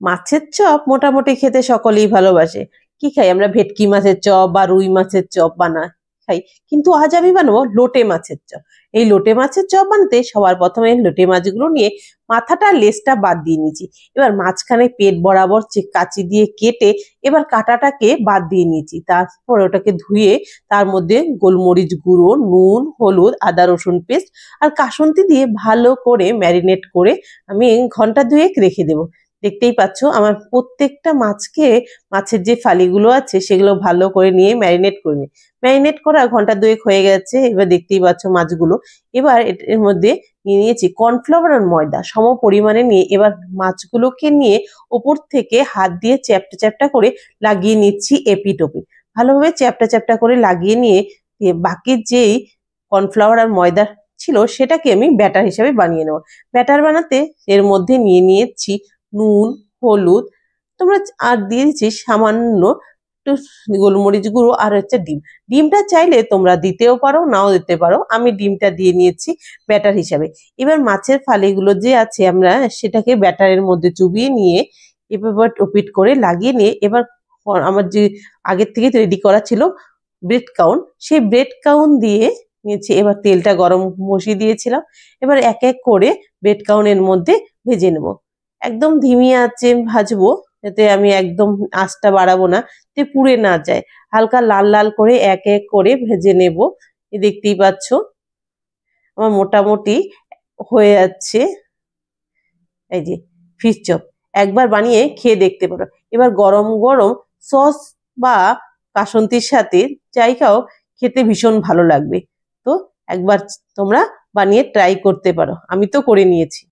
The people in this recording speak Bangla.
মাছের চপ মোটামুটি খেতে সকলেই ভালোবাসে। কি খাই আমরা? ভেটকি মাছের চপ বা রুই মাছের চপ খাই। কিন্তু আজ আমি বানাবো লোটে মাছের চপ। এই লোটে মাছের চপ বানাতে সবার প্রথমে লোটে মাছগুলো নিয়ে মাথাটা লেজটা বাদ দিয়ে নিয়েছি। এবার মাঝখানে পেট বরাবর কাঁচি দিয়ে কেটে এবার কাঁটাটাকে বাদ দিয়ে নিয়েছি। তারপর ওটাকে ধুয়ে তার মধ্যে গোলমরিচ গুঁড়ো, নুন, হলুদ, আদা রসুন পেস্ট আর কাসুন্দি দিয়ে ভালো করে ম্যারিনেট করে আমি ঘন্টা দুয়েক রেখে দেবো। দেখতেই পাচ্ছ আমার প্রত্যেকটা মাছের যে ফালিগুলো আছে সেগুলো ভালো করে নিয়ে ম্যারিনেট করে নিই। ম্যারিনেট করা ঘন্টা দুয়েক হয়ে গেছে। এবার দেখতেই পাচ্ছ মাছগুলো। এবার এর মধ্যে নিয়ে নিয়েছি কর্নফ্লাওয়ার আর ময়দা সম পরিমাণে নিয়ে এবার মাছগুলোকে নিয়ে ওপর থেকে হাত দিয়ে চ্যাপটা চ্যাপটা করে লাগিয়ে নিচ্ছি এপিট ওপিট। ভালোভাবে চ্যাপটা চ্যাপটা করে লাগিয়ে নিয়ে বাকি যেই কর্নফ্লাওয়ার আর ময়দা ছিল সেটাকে আমি ব্যাটার হিসাবে বানিয়ে নেব। ব্যাটার বানাতে এর মধ্যে নিয়ে নিয়েছি নুন, হলুদ, তোমরা আর দিয়ে দিচ্ছি সামান্য একটু গোলমরিচ গুঁড়ো আর হচ্ছে ডিম। ডিমটা চাইলে তোমরা দিতেও পারো, নাও দিতে পারো। আমি ডিমটা দিয়ে নিয়েছি ব্যাটার হিসাবে। এবার মাছের ফালিগুলো যে আছে আমরা সেটাকে ব্যাটারের মধ্যে চুবিয়ে নিয়ে এবার ওপিট করে লাগিয়ে নিয়ে এবার আমার যে আগের থেকে রেডি করা ছিল ব্রেড কাউন, সেই ব্রেড কাউন দিয়ে নিয়েছি। এবার তেলটা গরম বসিয়ে দিয়েছিলাম। এবার এক এক করে ব্রেড কাউনের মধ্যে ভেজে নেব। একদম ধিমি আঁচে ভাজবো, যাতে আমি একদম আঁচটা বাড়াবো না, যাতে পুড়ে না যায়। হালকা লাল লাল করে এক এক করে ভেজে নেব। দেখতেই পাচ্ছ আমার মোটামুটি হয়ে যাচ্ছে। এই যে ফিশ চপ একবার বানিয়ে খেয়ে দেখতে পারো। এবার গরম গরম সস বা কাসন্তির সাথে যাই খাও খেতে ভীষণ ভালো লাগবে। তো একবার তোমরা বানিয়ে ট্রাই করতে পারো। আমি তো করে নিয়েছি।